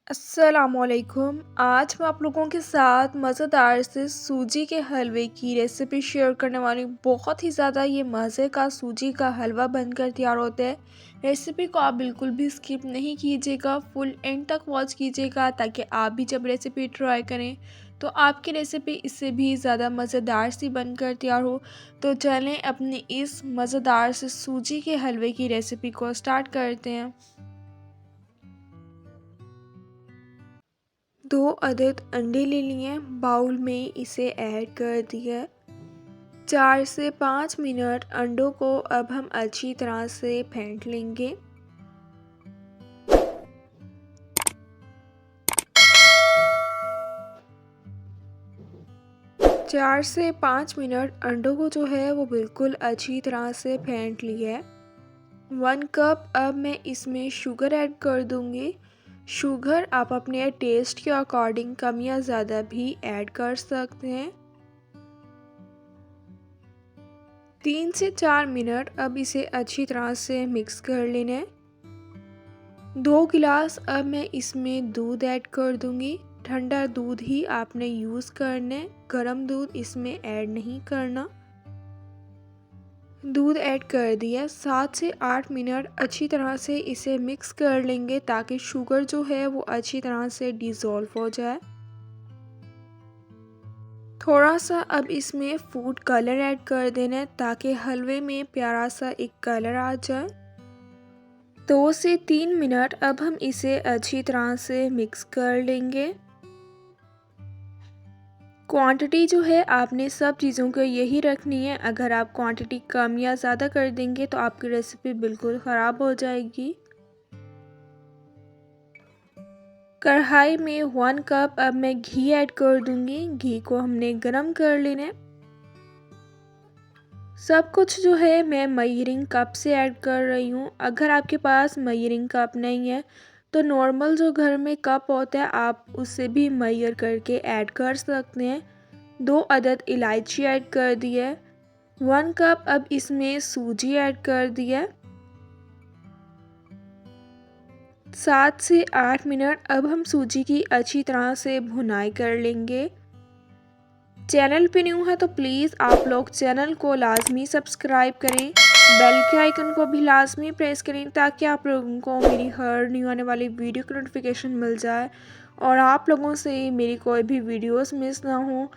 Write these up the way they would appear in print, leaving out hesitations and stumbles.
अस्सलामुअलैकुम। आज मैं आप लोगों के साथ मज़ेदार से सूजी के हलवे की रेसिपी शेयर करने वाली हूँ। बहुत ही ज़्यादा ये मज़े का सूजी का हलवा बनकर तैयार होता है। रेसिपी को आप बिल्कुल भी स्किप नहीं कीजिएगा, फुल एंड तक वॉच कीजिएगा ताकि आप भी जब रेसिपी ट्राई करें तो आपकी रेसिपी इससे भी ज़्यादा मज़ेदार सी बनकर तैयार हो। तो चलें अपनी इस मज़ेदार से सूजी के हलवे की रेसिपी को स्टार्ट करते हैं। 2 अदद अंडे ले लिए, बाउल में इसे ऐड कर दिया। 4 से 5 मिनट अंडों को अब हम अच्छी तरह से फेंट लेंगे। चार से 5 मिनट अंडों को जो है वो बिल्कुल अच्छी तरह से फेंट लिया है। 1 कप अब मैं इसमें शुगर ऐड कर दूंगी। शुगर आप अपने टेस्ट के अकॉर्डिंग कम या ज़्यादा भी ऐड कर सकते हैं। 3 से 4 मिनट अब इसे अच्छी तरह से मिक्स कर लेना है। 2 गिलास अब मैं इसमें दूध ऐड कर दूंगी। ठंडा दूध ही आपने यूज़ करना है, गर्म दूध इसमें ऐड नहीं करना। दूध ऐड कर दिया। 7 से 8 मिनट अच्छी तरह से इसे मिक्स कर लेंगे ताकि शुगर जो है वो अच्छी तरह से डिज़ोल्व हो जाए। थोड़ा सा अब इसमें फूड कलर ऐड कर देना है ताकि हलवे में प्यारा सा एक कलर आ जाए। 2 से 3 मिनट अब हम इसे अच्छी तरह से मिक्स कर लेंगे। क्वांटिटी जो है आपने सब चीज़ों को यही रखनी है। अगर आप क्वांटिटी कम या ज़्यादा कर देंगे तो आपकी रेसिपी बिल्कुल ख़राब हो जाएगी। कढ़ाई में 1 कप अब मैं घी ऐड कर दूंगी। घी को हमने गरम कर लेना है। सब कुछ जो है मैं मेजरिंग कप से ऐड कर रही हूँ। अगर आपके पास मेजरिंग कप नहीं है तो नॉर्मल जो घर में कप होता है आप उससे भी मेजर करके ऐड कर सकते हैं। 2 अदद इलायची ऐड कर दिया है। 1 कप अब इसमें सूजी ऐड कर दिया है। 7 से 8 मिनट अब हम सूजी की अच्छी तरह से भुनाई कर लेंगे। चैनल पे न्यू है तो प्लीज़ आप लोग चैनल को लाजमी सब्सक्राइब करें, बेल के आइकन को भी लाजमी प्रेस करें ताकि आप लोगों को मेरी हर न्यू आने वाली वीडियो की नोटिफिकेशन मिल जाए और आप लोगों से मेरी कोई भी वीडियोस मिस ना हो।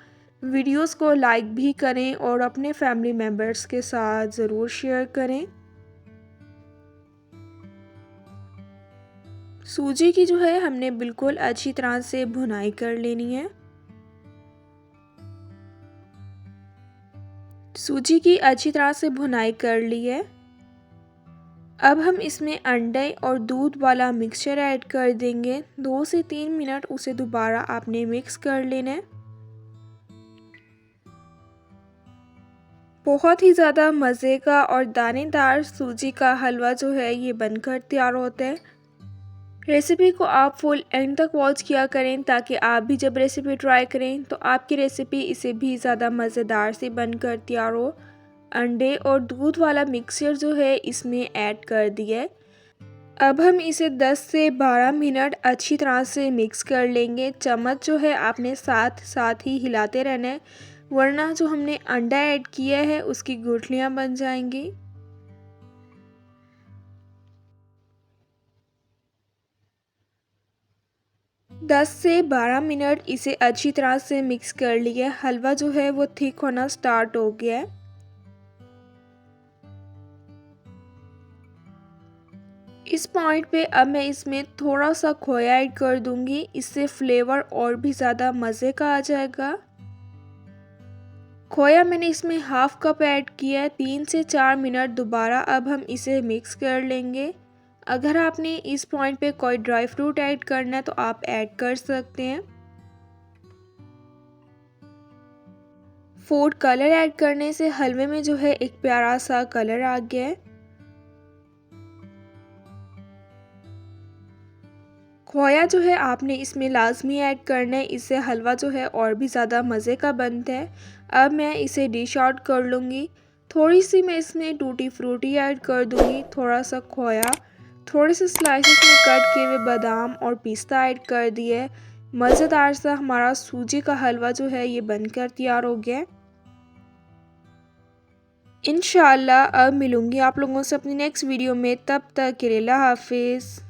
वीडियोस को लाइक भी करें और अपने फैमिली मेम्बर्स के साथ ज़रूर शेयर करें। सूजी की जो है हमने बिल्कुल अच्छी तरह से भुनाई कर लेनी है। सूजी की अच्छी तरह से भुनाई कर ली है। अब हम इसमें अंडे और दूध वाला मिक्सचर ऐड कर देंगे। 2 से 3 मिनट उसे दोबारा आपने मिक्स कर लेना है। बहुत ही ज़्यादा मज़े का और दानेदार सूजी का हलवा जो है ये बनकर तैयार होता है। रेसिपी को आप फुल एंड तक वॉच किया करें ताकि आप भी जब रेसिपी ट्राई करें तो आपकी रेसिपी इसे भी ज़्यादा मज़ेदार से बनकर तैयार हो। अंडे और दूध वाला मिक्सचर जो है इसमें ऐड कर दिया है। अब हम इसे 10 से 12 मिनट अच्छी तरह से मिक्स कर लेंगे। चम्मच जो है आपने साथ साथ ही हिलाते रहना है वरना जो हमने अंडा ऐड किया है उसकी गुठलियाँ बन जाएंगी। दस से 12 मिनट इसे अच्छी तरह से मिक्स कर लिया। हलवा जो है वो थिक होना स्टार्ट हो गया है। इस पॉइंट पे अब मैं इसमें थोड़ा सा खोया ऐड कर दूंगी, इससे फ्लेवर और भी ज़्यादा मज़े का आ जाएगा। खोया मैंने इसमें हाफ कप ऐड किया है। 3 से 4 मिनट दोबारा अब हम इसे मिक्स कर लेंगे। अगर आपने इस पॉइंट पे कोई ड्राई फ्रूट ऐड करना है तो आप ऐड कर सकते हैं। फूड कलर ऐड करने से हलवे में जो है एक प्यारा सा कलर आ गया है। खोया जो है आपने इसमें लाजमी ऐड करना है, इससे हलवा जो है और भी ज़्यादा मज़े का बनता है। अब मैं इसे डिश आउट कर लूँगी। थोड़ी सी मैं इसमें टूटी फ्रूटी ऐड कर दूँगी, थोड़ा सा खोया, थोड़े से स्लाइसेस में कट किए हुए बादाम और पिस्ता ऐड कर दिए। मज़ेदार सा हमारा सूजी का हलवा जो है ये बनकर तैयार हो गया है। इंशाल्लाह अब मिलूंगी आप लोगों से अपनी नेक्स्ट वीडियो में, तब तक के लिए अल्लाह हाफिज़।